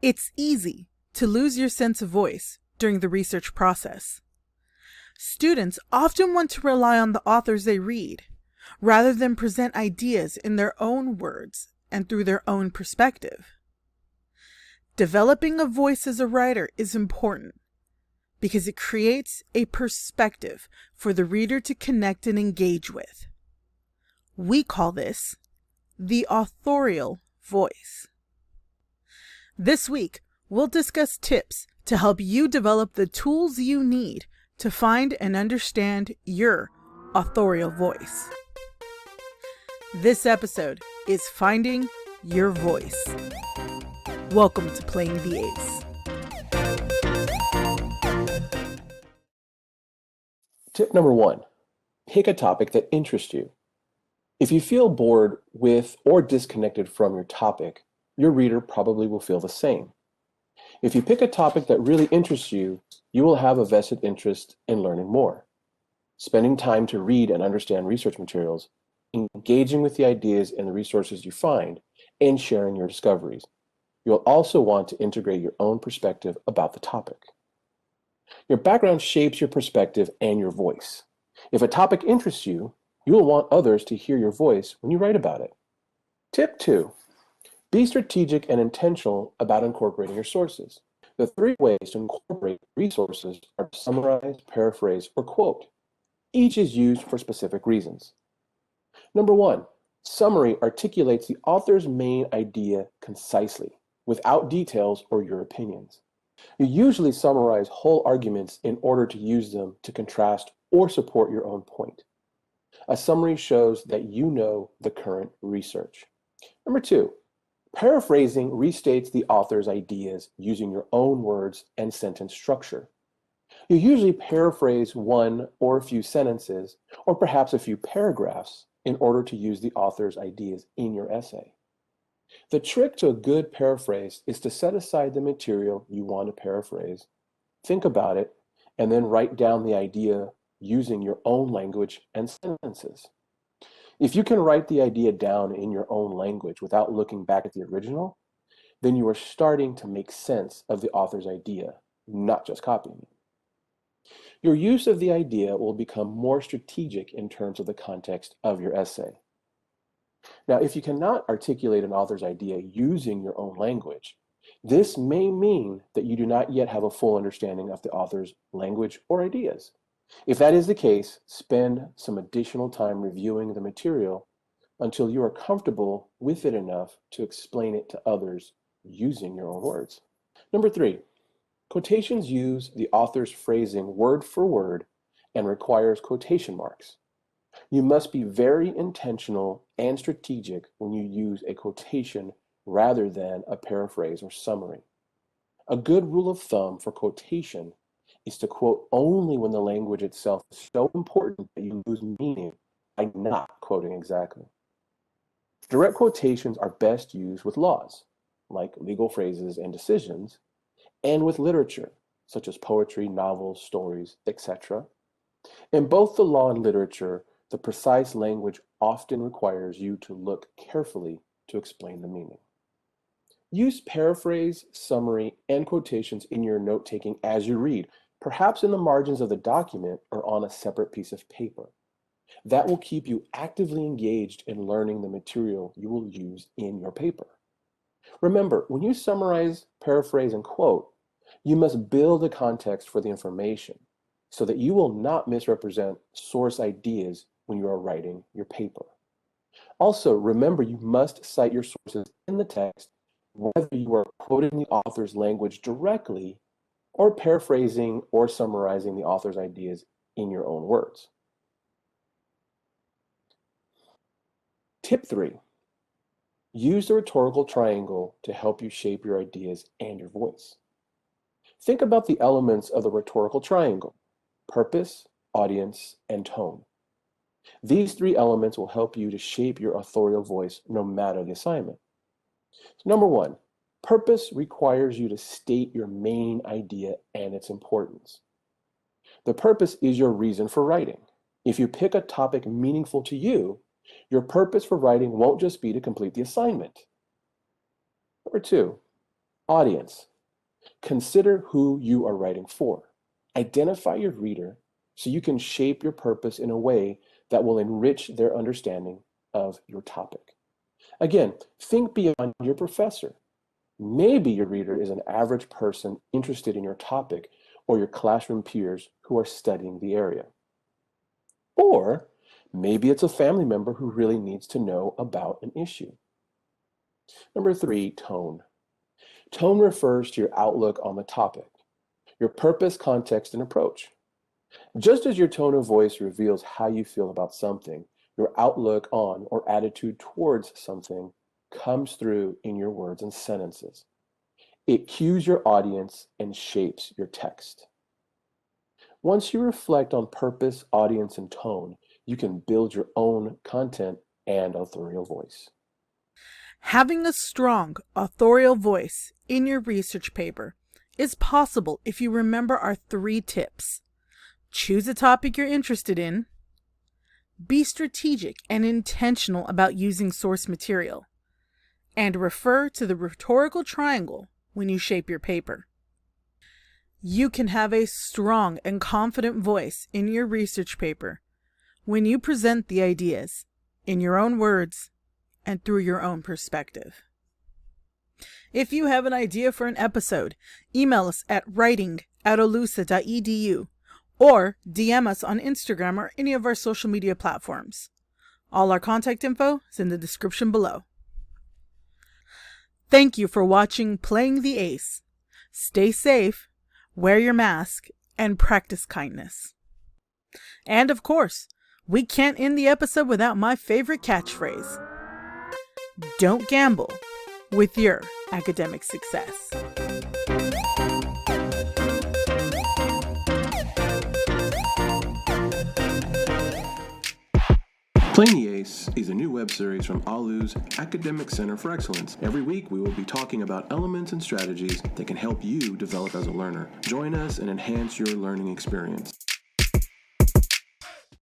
It's easy to lose your sense of voice during the research process. Students often want to rely on the authors they read, rather than present ideas in their own words and through their own perspective. Developing a voice as a writer is important because it creates a perspective for the reader to connect and engage with. We call this the authorial voice. This week, we'll discuss tips to help you develop the tools you need to find and understand your authorial voice. This episode is Finding Your Voice. Welcome to Playing the Ace. Tip number 1, pick a topic that interests you. If you feel bored with or disconnected from your topic, your reader probably will feel the same. If you pick a topic that really interests you, you will have a vested interest in learning more. Spending time to read and understand research materials, engaging with the ideas and the resources you find, and sharing your discoveries. You'll also want to integrate your own perspective about the topic. Your background shapes your perspective and your voice. If a topic interests you, you will want others to hear your voice when you write about it. Tip 2, be strategic and intentional about incorporating your sources. The 3 ways to incorporate resources are to summarize, paraphrase, or quote. Each is used for specific reasons. Number 1, summary articulates the author's main idea concisely, without details or your opinions. You usually summarize whole arguments in order to use them to contrast or support your own point. A summary shows that you know the current research. Number 2, paraphrasing restates the author's ideas using your own words and sentence structure. You usually paraphrase one or a few sentences, or perhaps a few paragraphs, in order to use the author's ideas in your essay. The trick to a good paraphrase is to set aside the material you want to paraphrase, think about it, and then write down the idea using your own language and sentences. If you can write the idea down in your own language without looking back at the original, then you are starting to make sense of the author's idea, not just copying it. Your use of the idea will become more strategic in terms of the context of your essay. Now, if you cannot articulate an author's idea using your own language, this may mean that you do not yet have a full understanding of the author's language or ideas. If that is the case, spend some additional time reviewing the material until you are comfortable with it enough to explain it to others using your own words. Number 3, quotations use the author's phrasing word for word and requires quotation marks. You must be very intentional and strategic when you use a quotation rather than a paraphrase or summary. A good rule of thumb for quotation is to quote only when the language itself is so important that you lose meaning by not quoting exactly. Direct quotations are best used with laws, like legal phrases and decisions, and with literature, such as poetry, novels, stories, etc. In both the law and literature, the precise language often requires you to look carefully to explain the meaning. Use paraphrase, summary, and quotations in your note-taking as you read, perhaps in the margins of the document or on a separate piece of paper. That will keep you actively engaged in learning the material you will use in your paper. Remember, when you summarize, paraphrase, and quote, you must build a context for the information so that you will not misrepresent source ideas when you are writing your paper. Also, remember you must cite your sources in the text, whether you are quoting the author's language directly or paraphrasing or summarizing the author's ideas in your own words. Tip 3, use the rhetorical triangle to help you shape your ideas and your voice. Think about the elements of the rhetorical triangle: purpose, audience, and tone. These 3 elements will help you to shape your authorial voice no matter the assignment. So number 1, purpose requires you to state your main idea and its importance. The purpose is your reason for writing. If you pick a topic meaningful to you, your purpose for writing won't just be to complete the assignment. Number 2, Audience. Consider who you are writing for. Identify your reader so you can shape your purpose in a way that will enrich their understanding of your topic. Again, think beyond your professor. Maybe your reader is an average person interested in your topic or your classroom peers who are studying the area. Or maybe it's a family member who really needs to know about an issue. Number 3, tone. Tone refers to your outlook on the topic, your purpose, context, and approach. Just as your tone of voice reveals how you feel about something, your outlook on or attitude towards something comes through in your words and sentences. It cues your audience and shapes your text. Once you reflect on purpose, audience, and tone, you can build your own content and authorial voice. Having a strong authorial voice in your research paper is possible if you remember our 3 tips. Choose a topic you're interested in. Be strategic and intentional about using source material. And refer to the rhetorical triangle when you shape your paper. You can have a strong and confident voice in your research paper when you present the ideas in your own words and through your own perspective. If you have an idea for an episode, email us at writing@olusa.edu or DM us on Instagram or any of our social media platforms. All our contact info is in the description below. Thank you for watching Playing the Ace. Stay safe, wear your mask, and practice kindness. And of course, we can't end the episode without my favorite catchphrase. Don't gamble with your academic success. Playing the Ace is a new web series from ALU's Academic Center for Excellence. Every week we will be talking about elements and strategies that can help you develop as a learner. Join us and enhance your learning experience.